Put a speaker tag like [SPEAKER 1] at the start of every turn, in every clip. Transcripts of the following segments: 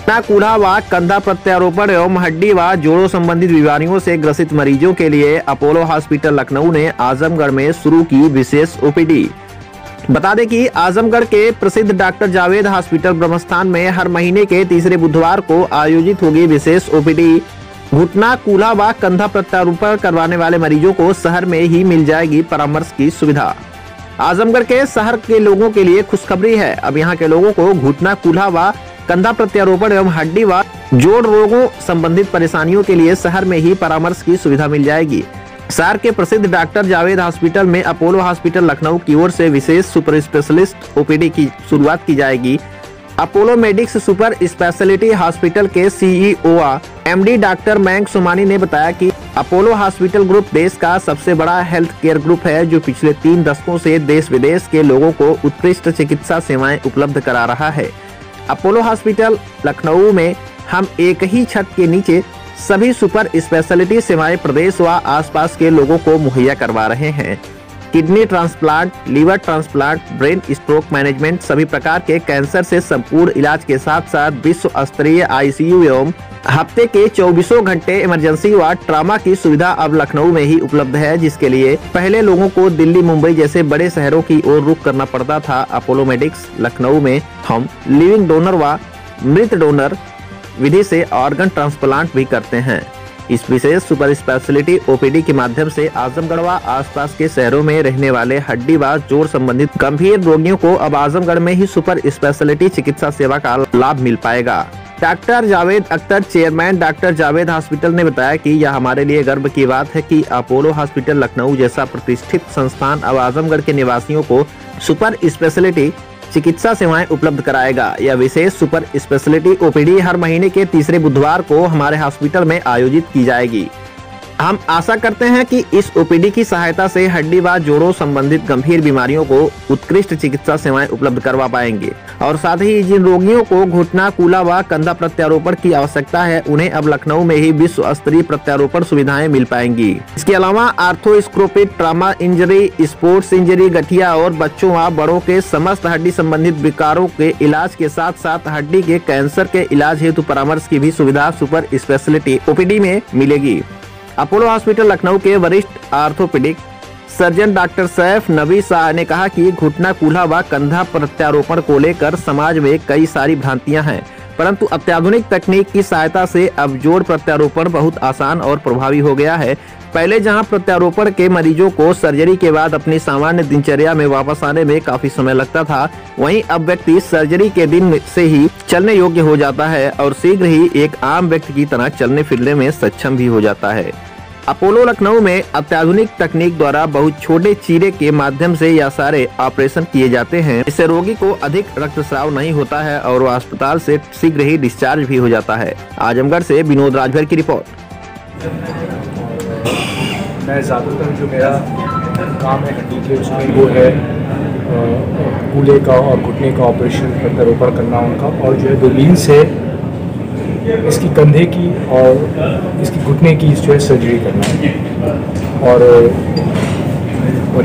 [SPEAKER 1] घुटना कूल्हा व कंधा प्रत्यारोपण एवं हड्डी व जोड़ों संबंधित बीमारियों से ग्रसित मरीजों के लिए अपोलो हॉस्पिटल लखनऊ ने आजमगढ़ में शुरू की विशेष ओपीडी। बता दें कि आजमगढ़ के प्रसिद्ध डॉक्टर जावेद हॉस्पिटल ब्रह्मस्थान में हर महीने के तीसरे बुधवार को आयोजित होगी विशेष ओपीडी। घुटना कूल्हा व कंधा प्रत्यारोपण करवाने वाले मरीजों को शहर में ही मिल जाएगी परामर्श की सुविधा। आजमगढ़ के शहर के लोगों के लिए खुशखबरी है। अब यहाँ के लोगों को घुटना कूल्हा व कंधा प्रत्यारोपण एवं हड्डी व जोड़ रोगों संबंधित परेशानियों के लिए शहर में ही परामर्श की सुविधा मिल जाएगी। शहर के प्रसिद्ध डॉक्टर जावेद हॉस्पिटल में अपोलो हॉस्पिटल लखनऊ की ओर से विशेष सुपर स्पेशलिस्ट ओपीडी की शुरुआत की जाएगी। Apollo Medics super speciality hospital के CEO MD doctor Mayank Somani ने बताया कि अपोलो हॉस्पिटल ग्रुप देश का सबसे बड़ा हेल्थ केयर ग्रुप है, जो पिछले 3 दशकों से देश विदेश के लोगों को उत्कृष्ट चिकित्सा सेवाएं उपलब्ध करा रहा है। अपोलो हॉस्पिटल लखनऊ में हम एक ही छत के नीचे सभी सुपर स्पेशलिटी सेवाएं प्रदेश व आसपास के लोगों को मुहैया करवा रहे हैं। Kidney transplant, liver transplant, brain stroke management, सभी प्रकार के कैंसर से संपूर्ण इलाज के साथ साथ विश्व स्तरीय आईसीयू एवं हफ्ते के 24 घंटे इमरजेंसी व ट्रामा की सुविधा अब लखनऊ में ही उपलब्ध है, जिसके लिए पहले लोगों को दिल्ली, मुंबई जैसे बड़े शहरों की ओर रुख करना पड़ता था। अपोलो मेडिक्स लखनऊ में हम लिविंग डोनर व मृत डोनर विधि से ऑर्गन ट्रांसप्लांट भी करते हैं। इस विशेष सुपर स्पेशलिटी ओपीडी के माध्यम से आजमगढ़ व आसपास के शहरों में रहने वाले हड्डी व जोड़ संबंधित गंभीर रोगियों को अब आजमगढ़ में ही सुपर स्पेशलिटी चिकित्सा सेवा का लाभ मिल पाएगा। Doctor Javed Akhtar, chairman doctor Javed hospital ने बताया कि यह हमारे लिए गर्व की बात है कि अपोलो हॉस्पिटल लखनऊ जैसा प्रतिष्ठित संस्थान अब आजमगढ़ के निवासियों को सुपर स्पेशलिटी चिकित्सा सेवाएं उपलब्ध कराएगा। यह विशेष सुपर स्पेशलिटी ओपीडी हर महीने के तीसरे बुधवार को हमारे हॉस्पिटल में आयोजित की जाएगी। हम आशा करते हैं कि इस ओपीडी की सहायता से हड्डी व जोड़ों संबंधित गंभीर बीमारियों को उत्कृष्ट चिकित्सा सेवाएं उपलब्ध करवा पाएंगे और साथ ही जिन रोगियों को घुटना कूल्हा व कंधा प्रत्यारोपण की आवश्यकता है, उन्हें अब लखनऊ में ही विश्व स्तरीय प्रत्यारोपण सुविधाएं मिल पाएंगी। इसके अलावा arthroscopic, trauma injury, sports injury, गठिया और बच्चों व बड़ों के समस्त हड्डी संबंधित विकारों के इलाज के साथ साथ हड्डी के कैंसर के इलाज हेतु परामर्श की भी सुविधा सुपर स्पेशलिटी ओपीडी में मिलेगी। अपोलो हॉस्पिटल लखनऊ के वरिष्ठ आर्थोपेडिक सर्जन डॉक्टर सैफ नबी शाह ने कहा कि घुटना कूल्हा व कंधा प्रत्यारोपण को लेकर समाज में कई सारी भ्रांतियां हैं, परंतु अत्याधुनिक तकनीक की सहायता से अब जोड़ प्रत्यारोपण बहुत आसान और प्रभावी हो गया है। पहले जहां प्रत्यारोपण के मरीजों को सर्जरी के बाद अपनी सामान्य दिनचर्या में वापस आने में काफी समय लगता था, वहीं अब व्यक्ति सर्जरी के दिन से ही चलने योग्य हो जाता है और शीघ्र ही एक आम व्यक्ति की तरह चलने फिरने में सक्षम भी हो जाता है। अपोलो लखनऊ में अत्याधुनिक तकनीक द्वारा बहुत छोटे चीरे के माध्यम से यह सारे ऑपरेशन किए जाते हैं। इससे रोगी को अधिक रक्तस्राव नहीं होता है और वह अस्पताल से शीघ्र ही डिस्चार्ज भी हो जाता है। आजमगढ़ से विनोद राजभर की रिपोर्ट।
[SPEAKER 2] मैं ज़्यादातर जो मेरा काम है हड्डी के, उसमें वो है कूल्हे का और घुटने का ऑपरेशन प्रत्यारोपण करना उनका, और जो है दूरबीन से इसकी कंधे की और इसकी घुटने की जो है सर्जरी करना। और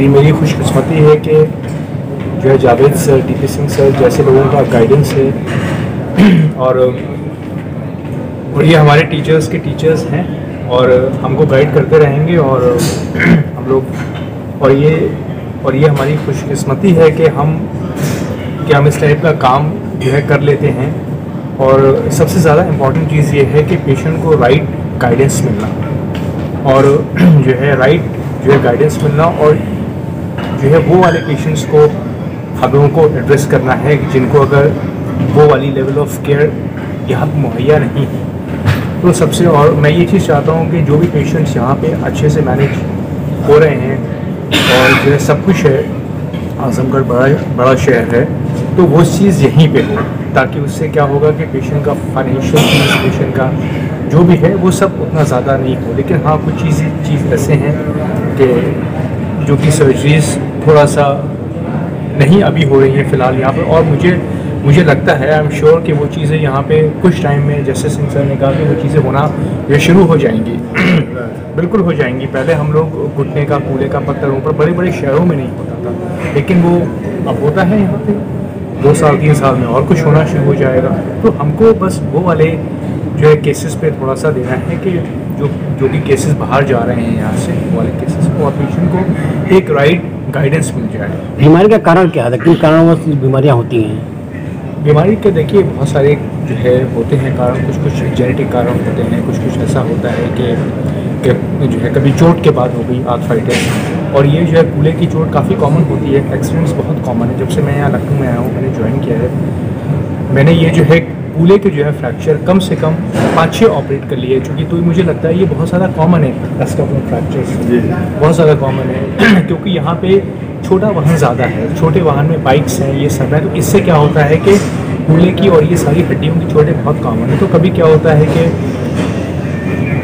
[SPEAKER 2] ये मेरी खुशकिस्मती है कि जो है Javed sir, TP Singh sir जैसे लोगों का गाइडेंस है और ये हमारे टीचर्स के टीचर्स हैं और हमको गाइड करते रहेंगे और हम लोग और ये हमारी खुशकिस्मती है कि हम इस टाइप का काम जो है कर लेते हैं। और सबसे ज़्यादा इम्पॉर्टेंट चीज़ ये है कि पेशेंट को राइट गाइडेंस मिलना और जो है गाइडेंस मिलना और जो है वो वाले पेशेंट्स को हम लोगों को एड्रेस करना है जिनको अगर वो वाली लेवल ऑफ केयर यहाँ पर मुहैया नहीं है। तो सबसे, और मैं ये चीज़ चाहता हूँ कि जो भी पेशेंट्स यहाँ पे अच्छे से मैनेज हो रहे हैं और जो है सब कुछ है, आजमगढ़ बड़ा शहर है, तो वो चीज़ यहीं पे हो, ताकि उससे क्या होगा कि पेशेंट का फाइनेंशियल फीस, पेशेंट का जो भी है वो सब उतना ज़्यादा नहीं हो। लेकिन हाँ, कुछ चीज़ ऐसे हैं कि जो कि सर्जरीज थोड़ा सा नहीं अभी हो रही है फ़िलहाल यहाँ पर, और मुझे लगता है, आई एम श्योर कि वो चीज़ें यहाँ पे कुछ टाइम में, जैसे सिंह सर ने कहा कि वो चीज़ें होना ये शुरू हो जाएंगी बिल्कुल हो जाएंगी। पहले हम लोग घुटने का, कूल्हे का प्रत्यारोपण बड़े बड़े शहरों में नहीं होता था, लेकिन वो अब होता है यहाँ पे। 2 साल 3 साल में और कुछ होना शुरू हो जाएगा। तो हमको बस वो वाले जो है केसेस पे थोड़ा सा देना है कि जो भी केसेस बाहर जा रहे हैं यहाँ से, वो वाले केसेस को और पेशेंट को एक राइट गाइडेंस मिल जाए।
[SPEAKER 3] बीमारी का कारण क्या है, किन कारणों से बीमारियाँ होती हैं?
[SPEAKER 2] बीमारी के देखिए बहुत सारे जो है होते हैं कारण, कुछ जेनेटिक कारण होते हैं, कुछ ऐसा होता है कि जो है कभी चोट के बाद हो गई आर्थराइटिस, और ये जो है कूल्हे की चोट काफ़ी कॉमन होती है। एक्सीडेंट्स बहुत कॉमन है। जब से मैं यहाँ लखनऊ में आया हूँ, मैंने ज्वाइन किया है, मैंने ये जो है कूल्हे के जो है फ्रैक्चर कम से कम 5-6 ऑपरेट कर लिए, क्योंकि तो मुझे लगता है ये बहुत ज़्यादा कॉमन है। स्कैपुलर फ्रैक्चर्स बहुत ज़्यादा कॉमन है क्योंकि यहाँ पे छोटा वाहन ज़्यादा है, छोटे वाहन में बाइक्स हैं, ये सब है। तो इससे क्या होता है कि कूल्हे की और ये सारी हड्डियों की चोटें बहुत कॉमन है। तो कभी क्या होता है कि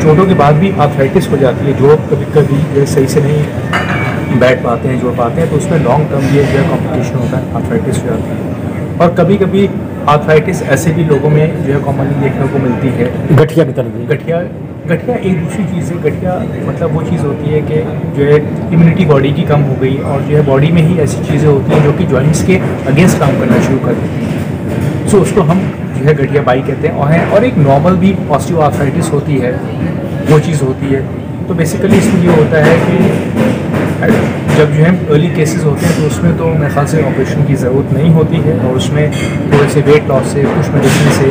[SPEAKER 2] चोटों के बाद भी आर्थराइटिस हो जाती है, जो कभी जो सही से नहीं बैठ पाते हैं, जोड़ पाते हैं, तो उसमें लॉन्ग टर्म ये जो है कॉम्प्लिकेशन होता है, आर्थराइटिस हो जाती है। और कभी कभी आर्थराइटिस ऐसे भी लोगों में जो है कॉमनली देखने को मिलती है।
[SPEAKER 3] गठिया की तरह?
[SPEAKER 2] गठिया एक दूसरी चीज़ है। गठिया मतलब वो चीज़ होती है कि जो है इम्यूनिटी बॉडी की कम हो गई, और जो है बॉडी में ही ऐसी चीज़ें होती हैं जो कि जॉइंट्स के अगेंस्ट काम करना शुरू कर देती हैं। सो उसको हम जो है गठिया बाई कहते हैं। और एक नॉर्मल भी ऑस्टियोआर्थराइटिस होती है, वो चीज़ होती है। तो बेसिकली इसमें ये होता है कि जब जो है अर्ली केसेस होते हैं तो उसमें तो मेरे ख्याल से ऑपरेशन की ज़रूरत नहीं होती है, और उसमें थोड़े से वेट लॉस से, कुछ मेडिसिन से,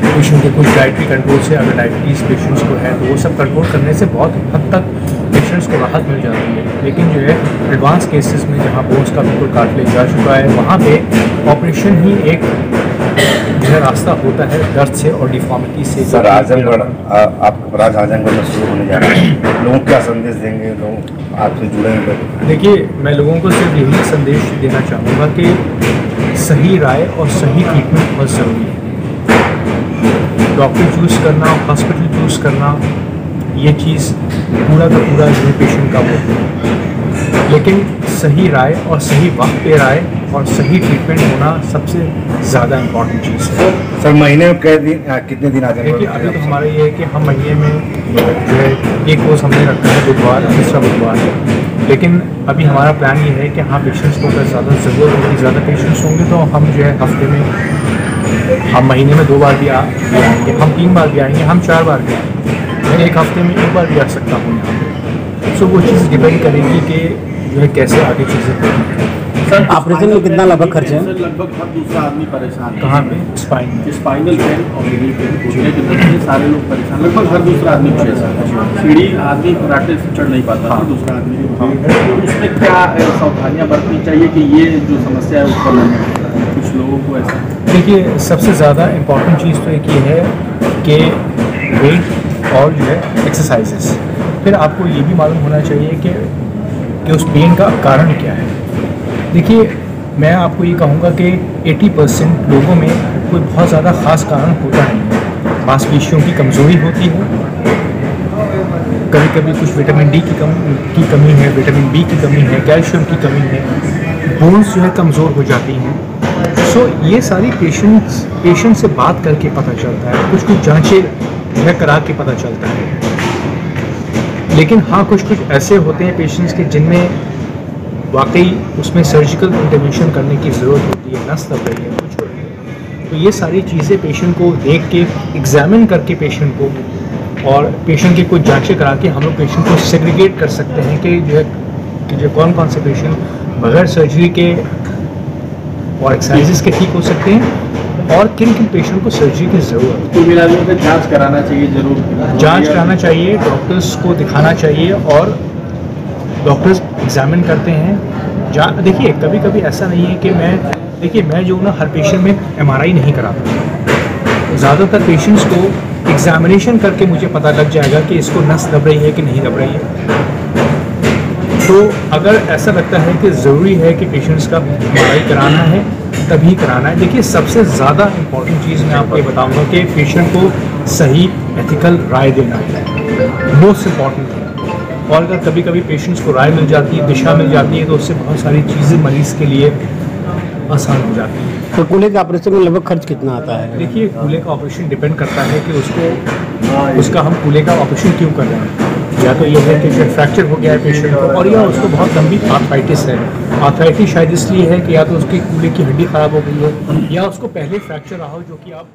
[SPEAKER 2] पेशेंट के कुछ डाइटरी कंट्रोल से, अगर डायबिटीज़ पेशेंट्स को है तो वो सब कंट्रोल करने से बहुत हद तक पेशेंट्स को राहत मिल जाती है। लेकिन जो है एडवांस केसेस में जहाँ बोन्स का बिल्कुल कार्टिलेज जा चुका है, वहाँ पे ऑपरेशन ही एक जो है रास्ता होता है दर्द से और डिफॉर्मिटी से।
[SPEAKER 4] सर आजमगढ़, आपका ब्रांच आजमगढ़ में शुरू होने जा रहा है, लोगों को क्या संदेश देंगे, लोग आपसे जुड़ेंगे?
[SPEAKER 2] देखिए, मैं लोगों को सिर्फ यही संदेश देना चाहूँगा कि सही राय और सही ट्रीटमेंट बहुत ज़रूरी है। डॉक्टर चूज़ करना, हॉस्पिटल चूज़ करना, ये चीज़ पूरा का पूरा जो है पेशेंट का होता है, लेकिन सही राय और सही वक्त पे राय और सही ट्रीटमेंट होना सबसे ज़्यादा इम्पॉर्टेंट चीज़ है।
[SPEAKER 4] सर महीने में कितने दिन आ जाएंगे?
[SPEAKER 2] देखिए, अभी तो हमारा ये है कि हम महीने में जो है एक कोर्स हमने रखा है बुधवार, तीसरा बुधवार, लेकिन अभी हमारा प्लान ये है कि हाँ पेशेंट्स को अगर ज़्यादा ज़रूरत होगी, ज़्यादा पेशेंट्स होंगे तो हम जो है हफ्ते में, हम महीने में 2 बार भी आएंगे, हम 3 बार भी आएंगे, हम 4 बार भी आएंगे, मैं एक हफ्ते में 1 बार भी आ सकता हूँ यहाँ पे। सो वो चीज़ डिपेंड करेगी कि जो है कैसे आगे चीज़ें होंगी।
[SPEAKER 3] सर ऑपरेशन में कितना लगभग खर्च है?
[SPEAKER 5] लगभग हर दूसरा आदमी परेशान है।
[SPEAKER 2] कहाँ पे? स्पाइनल
[SPEAKER 5] पेन और नील पेन, घुटने के दर्द से सारे लोग परेशान, लगभग हर दूसरा आदमी परेशान है। सीढ़ी आदमी फटाटे से चढ़ नहीं पाता, हर दूसरा आदमी। तो उसमें क्या सावधानियाँ बरतनी चाहिए कि ये जो समस्या है उत्पन्न नहीं हो? कुछ लोगों को ऐसा,
[SPEAKER 2] देखिए, सबसे ज़्यादा इम्पॉर्टेंट चीज़ तो एक ये है कि वेट और जो है एक्सरसाइजेस। फिर आपको ये भी मालूम होना चाहिए कि उस पेन का कारण क्या है। देखिए, मैं आपको ये कहूँगा कि 80% लोगों में कोई बहुत ज़्यादा ख़ास कारण होता नहीं है। मांसपेशियों की कमज़ोरी होती है, कभी कभी कुछ विटामिन डी की कमी है, विटामिन बी की कमी है, कैल्शियम की कमी है, बोन्स जो है कमज़ोर हो जाती हैं। सो ये सारी पेशेंट से बात करके पता चलता है, कुछ जांचें जो है करा के पता चलता है। लेकिन हाँ, कुछ ऐसे होते हैं पेशेंट्स के जिनमें वाकई उसमें सर्जिकल इंटरवेंशन करने की ज़रूरत होती है, नस दब रही है, कुछ हो रही है। तो ये सारी चीज़ें पेशेंट को देख के, एग्जामिन करके पेशेंट को, और पेशेंट की कुछ जांचें करा के हम लोग पेशेंट को सेग्रीगेट कर सकते हैं कि जो कौन कौन से पेशेंट बगैर सर्जरी के और एक्सरसाइजेस के ठीक हो सकते हैं, और किन किन पेशेंट को सर्जरी की ज़रूरत है।
[SPEAKER 5] तो मेरा जाँच कराना चाहिए, जरूर
[SPEAKER 2] जांच कराना चाहिए, डॉक्टर्स को दिखाना चाहिए, और डॉक्टर्स एग्जामिन करते हैं। देखिए, कभी कभी ऐसा नहीं है कि मैं जो ना हर पेशेंट में MRI नहीं कराता। ज़्यादातर पेशेंट्स को एग्जामिनेशन करके मुझे पता लग जाएगा कि इसको नस दब रही है कि नहीं दब रही है। तो अगर ऐसा लगता है कि ज़रूरी है कि पेशेंट्स का MRI कराना है, तभी कराना है। देखिए, सबसे ज़्यादा इम्पॉर्टेंट चीज़ मैं आपको ये बताऊँगा कि पेशेंट को सही एथिकल राय देना है, मोस्ट इम्पॉर्टेंट है। और अगर कभी कभी पेशेंट्स को राय मिल जाती है, दिशा मिल जाती है, तो उससे बहुत सारी चीज़ें मरीज़ के लिए आसान हो जाती है।
[SPEAKER 3] तो कूल्हे के ऑपरेशन में लगभग खर्च कितना आता है?
[SPEAKER 2] देखिए, कूल्हे का ऑपरेशन डिपेंड करता है कि उसका हम कूल्हे का ऑपरेशन क्यों कर रहे हैं। या तो ये है कि शायद फ्रैक्चर हो गया है पेशेंट को, और या उसको बहुत गंभीर आर्थराइटिस है। आर्थराइटिस शायद इसलिए है कि या तो उसकी कूल्हे की हड्डी ख़राब हो गई है या उसको पहले फ्रैक्चर रहा हो, जो कि आप